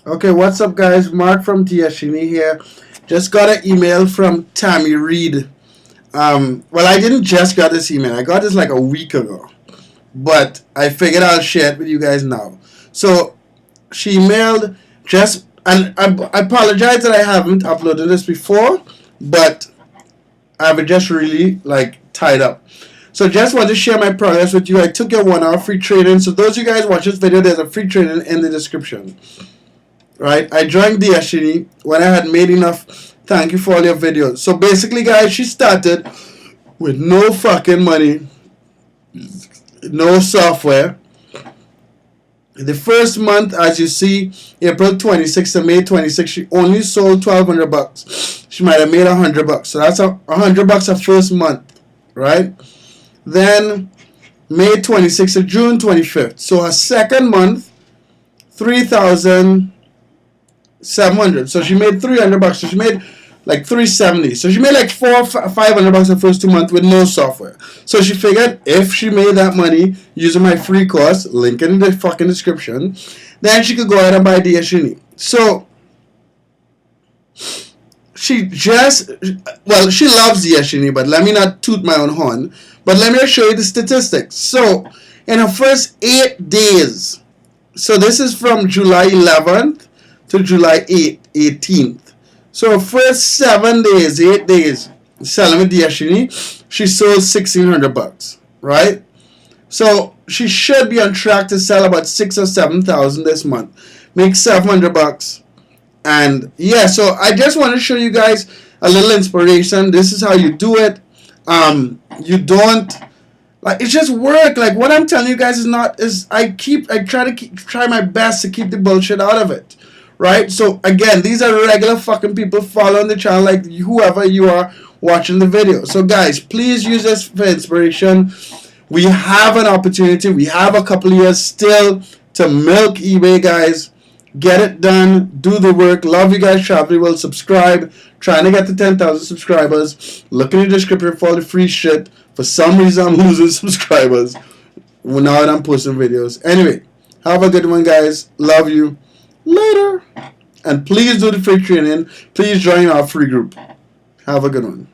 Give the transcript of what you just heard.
Okay, what's up, guys? Mark from Dsgenie here. Just got an email from Tammy Reed. Well, I didn't just got this email. I got this like a week ago, but I figured I'll share it with you guys now. So she emailed and I apologize that I haven't uploaded this before, but I've been just really like tied up. So just want to share my progress with you. I took your 1 hour free training. So those of you guys watch this video, there's a free training in the description. Right? I joined Dsgenie when I had made enough. Thank you for all your videos. So basically, guys, she started with no fucking money, no software. The first month, as you see, April 26th to May 26th, she only sold $1,200. She might have made $100. So that's $100 her first month, right? Then May 26th to June 25th. So her second month, 3,700. So she made $300. So she made like $370. So she made like $500 the first 2 months with no software. So she figured if she made that money using my free course, link in the fucking description, then she could go ahead and buy Dsgenie. So she loves Dsgenie, but let me not toot my own horn. But let me show you the statistics. So in her first 8 days, so this is from July 11th to July 18th. So first 7 days, 8 days selling with Dsgenie, she sold $1,600, right? So she should be on track to sell about 6,000 or 7,000 this month, make $700. And yeah, so I just want to show you guys a little inspiration. This is how you do it. You don't like, it's just work. Like what I'm telling you guys I try my best to keep the bullshit out of it. Right? So again, these are regular fucking people following the channel, like whoever you are watching the video. So guys, please use this for inspiration. We have an opportunity. We have a couple of years still to milk eBay, guys. Get it done. Do the work. Love you guys. Travel well. Subscribe. Trying to get to 10,000 subscribers. Look in the description for all the free shit. For some reason, I'm losing subscribers now that I'm posting videos. Anyway, have a good one, guys. Love you. Later. And please do the free training. Please join our free group. Have a good one.